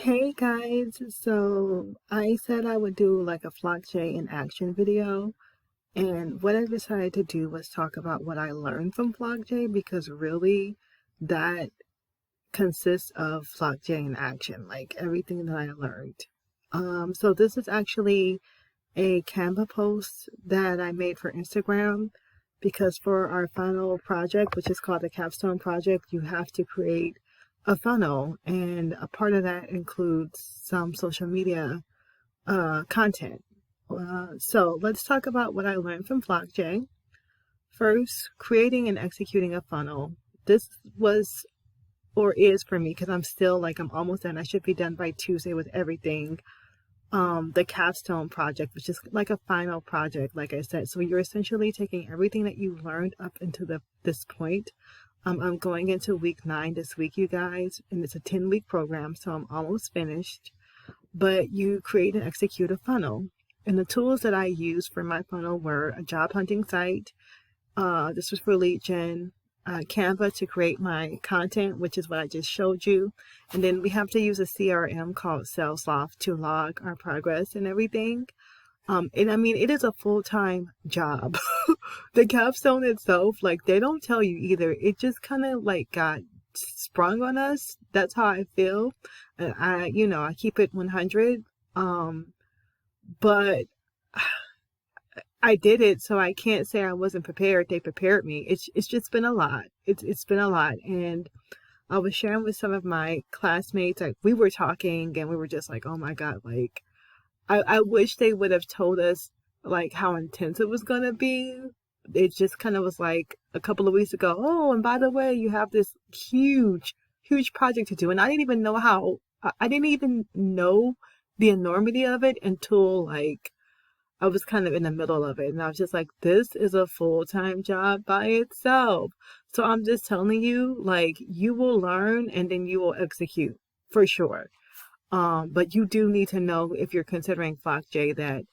Hey guys, so I said I would do like a Flockjay in action video, and what I decided to do was talk about what I learned from Flockjay because really that consists of Flockjay in action, like everything that I learned. So this is actually a Canva post that I made for Instagram because for our final project, which is called the capstone project, you have to create a funnel, and a part of that includes some social media content. So let's talk about what I learned from Flockjay. First, creating and executing a funnel. This was or is for me because I'm still like I'm almost done. I should be done by Tuesday with everything. The capstone project, which is like a final project, like I said. So you're essentially taking everything that you learned up into this point. I'm going into week 9 this week, you guys, and it's a 10-week program, so I'm almost finished. But you create and execute a funnel. And the tools that I used for my funnel were a job hunting site. This was for lead gen. Canva to create my content, which is what I just showed you. And then we have to use a CRM called Salesloft to log our progress and everything. And I mean, it is a full-time job. The capstone itself, like they don't tell you either. It just kind of like got sprung on us. That's how I feel. And I keep it 100. But I did it, so I can't say I wasn't prepared. They prepared me. It's just been a lot. It's been a lot. And I was sharing with some of my classmates, like we were talking and we were just like, oh my God, like I wish they would have told us like how intense it was gonna be. It just kind of was like a couple of weeks ago, oh, and by the way, you have this huge project to do. And I didn't even know I didn't even know the enormity of it until like I was kind of in the middle of it. And I was just like, this is a full-time job by itself. So I'm just telling you, like, you will learn and then you will execute for sure. But you do need to know if you're considering Flockjay that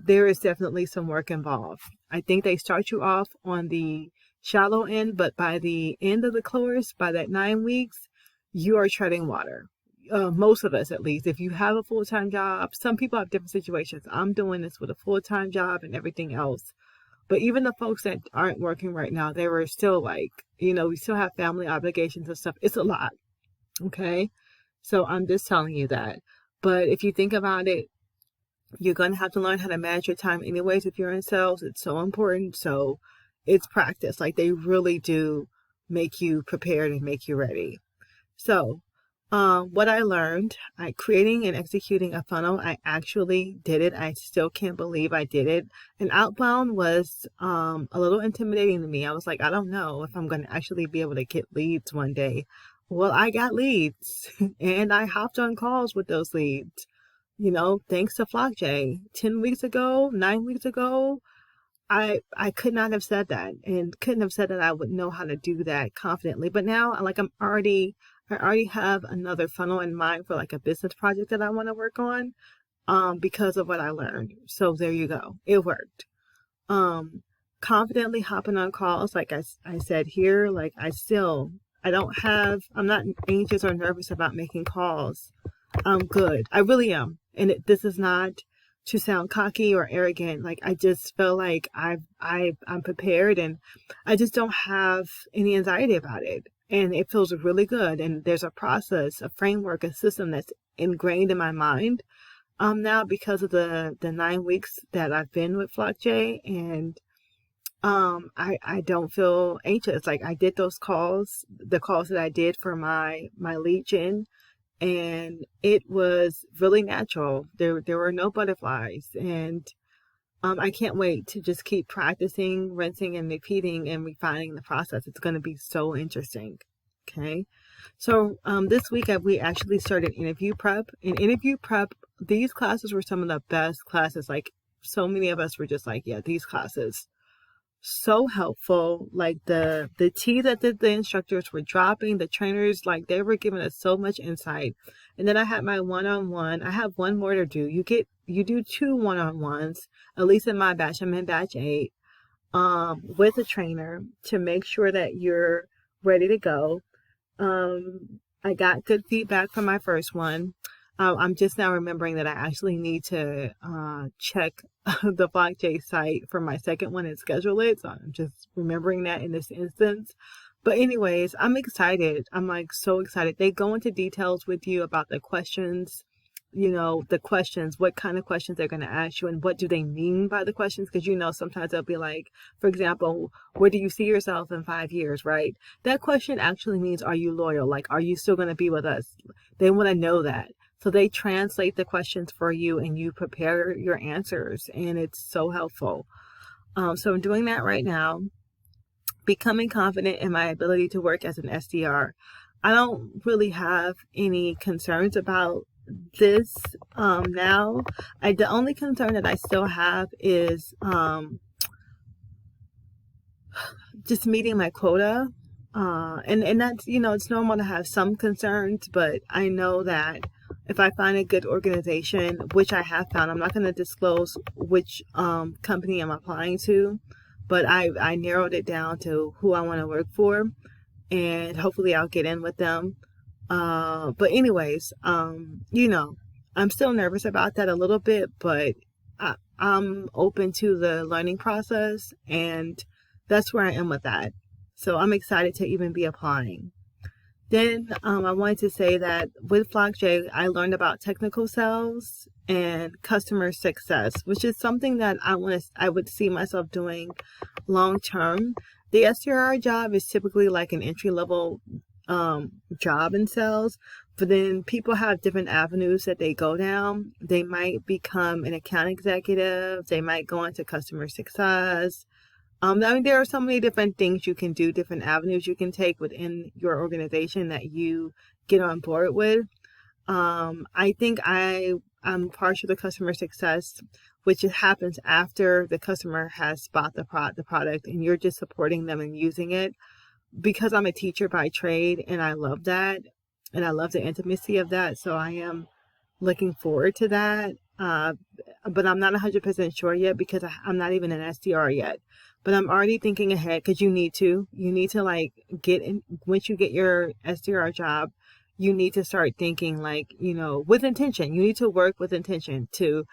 there is definitely some work involved. I think they start you off on the shallow end, but by the end of the course, by that 9 weeks, you are treading water. Most of us, at least, if you have a full-time job, some people have different situations. I'm doing this with a full-time job and everything else. But even the folks that aren't working right now, they were still like, we still have family obligations and stuff. It's a lot. Okay. So I'm just telling you that. But if you think about it, you're going to have to learn how to manage your time anyways. If you're in sales, it's so important. So it's practice. Like they really do make you prepared and make you ready. So what I learned, creating and executing a funnel, I actually did it. I still can't believe I did it. And outbound was a little intimidating to me. I was like, I don't know if I'm going to actually be able to get leads one day. Well, I got leads and I hopped on calls with those leads, thanks to Flockjay. 10 weeks ago, 9 weeks ago, I could not have said that and couldn't have said that I would know how to do that confidently. But now, like I already have another funnel in mind for like a business project that I want to work on, because of what I learned. So there you go. It worked. Confidently hopping on calls, like I said here, like I'm not anxious or nervous about making calls. I'm good. I really am. And this is not to sound cocky or arrogant. Like I just feel like I'm prepared and I just don't have any anxiety about it. And it feels really good. And there's a process, a framework, a system that's ingrained in my mind now because of the 9 weeks that I've been with Flockjay. And I don't feel anxious. Like I did those calls, the calls that I did for my lead gen, and it was really natural. There were no butterflies, and I can't wait to just keep practicing, rinsing, and repeating, and refining the process. It's going to be so interesting. Okay, so this week we actually started interview prep. In interview prep, these classes were some of the best classes. Like so many of us were just like, yeah, these classes so helpful. Like the tea that the instructors were dropping, the trainers, like they were giving us so much insight. And then I had my one-on-one. I have one more to do. You do 2 one-on-ones, at least in my batch. I'm in batch 8, with a trainer to make sure that you're ready to go. I got good feedback from my first one. I'm just now remembering that I actually need to check the Flockjay site for my second one and schedule it. So I'm just remembering that in this instance. But anyways, I'm excited. I'm like so excited. They go into details with you about the questions, the questions, what kind of questions they're going to ask you and what do they mean by the questions. Because, sometimes they'll be like, for example, where do you see yourself in 5 years, right? That question actually means, are you loyal? Like, are you still going to be with us? They want to know that. So they translate the questions for you and you prepare your answers, and it's so helpful. So I'm doing that right now, becoming confident in my ability to work as an SDR. I don't really have any concerns about this now. The only concern that I still have is just meeting my quota. And that's, it's normal to have some concerns, but I know that if I find a good organization, which I have found, I'm not going to disclose which company I'm applying to, but I narrowed it down to who I want to work for, and hopefully I'll get in with them. But anyways, I'm still nervous about that a little bit, but I'm open to the learning process, and that's where I am with that. So I'm excited to even be applying. Then I wanted to say that with Flockjay, I learned about technical sales and customer success, which is something that I would see myself doing long term. The SDR job is typically like an entry level job in sales, but then people have different avenues that they go down. They might become an account executive. They might go into customer success. There are so many different things you can do, different avenues you can take within your organization that you get on board with. I think I'm partial to customer success, which happens after the customer has bought the product and you're just supporting them and using it. Because I'm a teacher by trade and I love that and I love the intimacy of that. So I am looking forward to that. But I'm not 100% sure yet because I'm not even an SDR yet. But I'm already thinking ahead because you need to like get in. Once you get your SDR job, you need to start thinking like, with intention. You need to work with intention to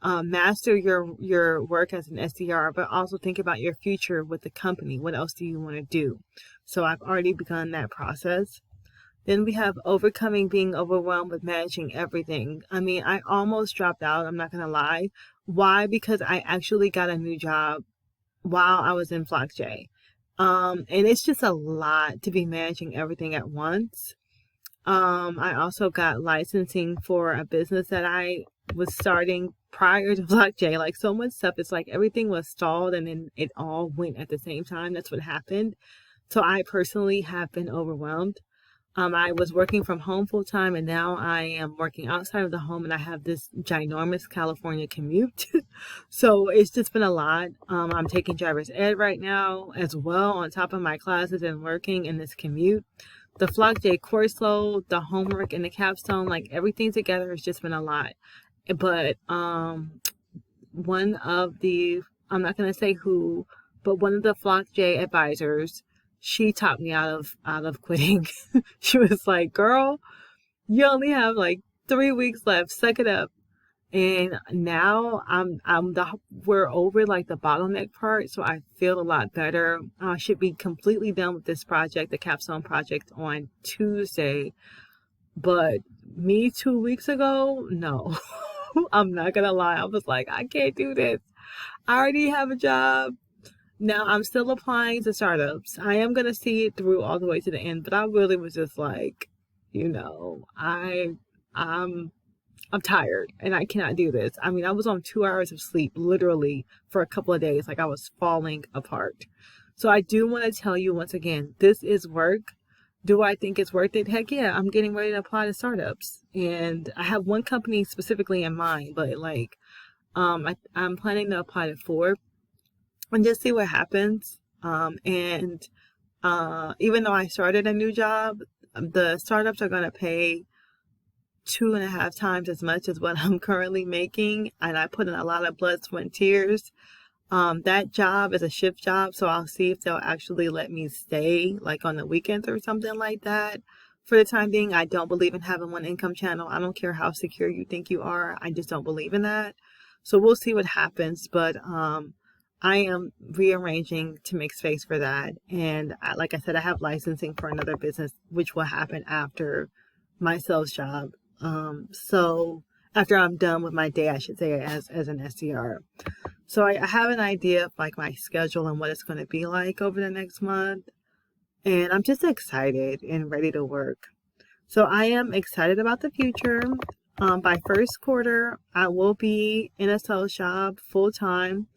master your work as an SDR, but also think about your future with the company. What else do you want to do? So I've already begun that process. Then we have overcoming being overwhelmed with managing everything. I almost dropped out. I'm not going to lie. Why? Because I actually got a new job while I was in Flockjay. And it's just a lot to be managing everything at once. I also got licensing for a business that I was starting prior to Flockjay. Like so much stuff. It's like everything was stalled and then it all went at the same time. That's what happened. So I personally have been overwhelmed. I was working from home full time and now I am working outside of the home and I have this ginormous California commute. So it's just been a lot. I'm taking driver's ed right now as well on top of my classes and working in this commute. The Flockjay course load, the homework and the capstone, like everything together has just been a lot. But one of the, I'm not going to say who, but one of the Flockjay advisors, she talked me out of quitting. She was like, girl, you only have like 3 weeks left. Suck it up. And now we're over like the bottleneck part. So I feel a lot better. I should be completely done with this project, the capstone project, on Tuesday. But me 2 weeks ago, no, I'm not going to lie. I was like, I can't do this. I already have a job. Now, I'm still applying to startups. I am going to see it through all the way to the end, but I really was just like, I'm tired and I cannot do this. I was on 2 hours of sleep, literally, for a couple of days. Like I was falling apart. So I do want to tell you once again, this is work. Do I think it's worth it? Heck yeah, I'm getting ready to apply to startups. And I have one company specifically in mind, but like, I'm planning to apply to 4. And just see what happens. Even though I started a new job, the startups are going to pay 2.5 times as much as what I'm currently making. And I put in a lot of blood, sweat, and tears. That job is a shift job. So I'll see if they'll actually let me stay like on the weekends or something like that for the time being, I don't believe in having one income channel. I don't care how secure you think you are. I just don't believe in that. So we'll see what happens. But I am rearranging to make space for that. And like I said, I have licensing for another business, which will happen after my sales job. So after I'm done with my day, I should say, as an SDR. So I have an idea of like my schedule and what it's going to be like over the next month. And I'm just excited and ready to work. So I am excited about the future. By first quarter, I will be in a sales job full time.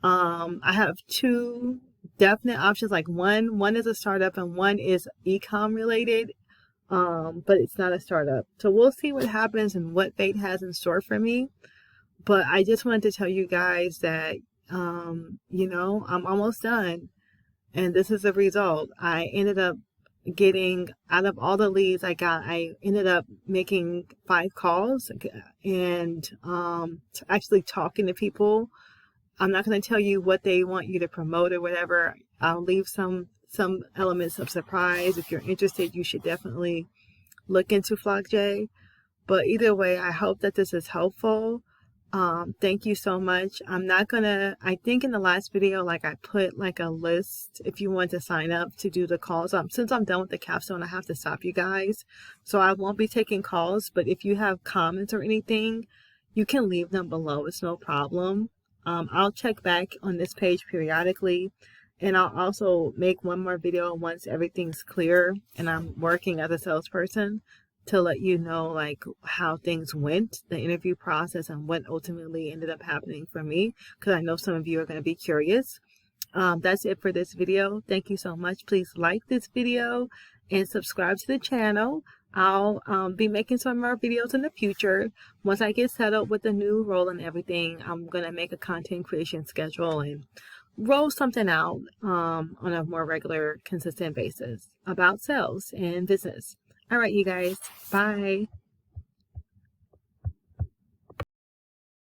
I have two definite options. Like one is a startup and one is e-com related. But it's not a startup. So we'll see what happens and what fate has in store for me. But I just wanted to tell you guys that, I'm almost done. And this is the result. I ended up getting, out of all the leads I got, I ended up making 5 calls and actually talking to people. I'm not going to tell you what they want you to promote or whatever. I'll leave some elements of surprise. If you're interested, you should definitely look into Flockjay. But either way, I hope that this is helpful. Thank you so much. I think in the last video, like I put like a list if you want to sign up to do the calls. Since I'm done with the capstone, I have to stop you guys. So I won't be taking calls, but if you have comments or anything, you can leave them below. It's no problem. I'll check back on this page periodically, and I'll also make one more video once everything's clear and I'm working as a salesperson to let you know like how things went, the interview process, and what ultimately ended up happening for me, because I know some of you are going to be curious. That's it for this video. Thank you so much. Please like this video and subscribe to the channel. I'll be making some more videos in the future. Once I get set up with the new role and everything, I'm going to make a content creation schedule and roll something out on a more regular, consistent basis about sales and business. All right, you guys. Bye.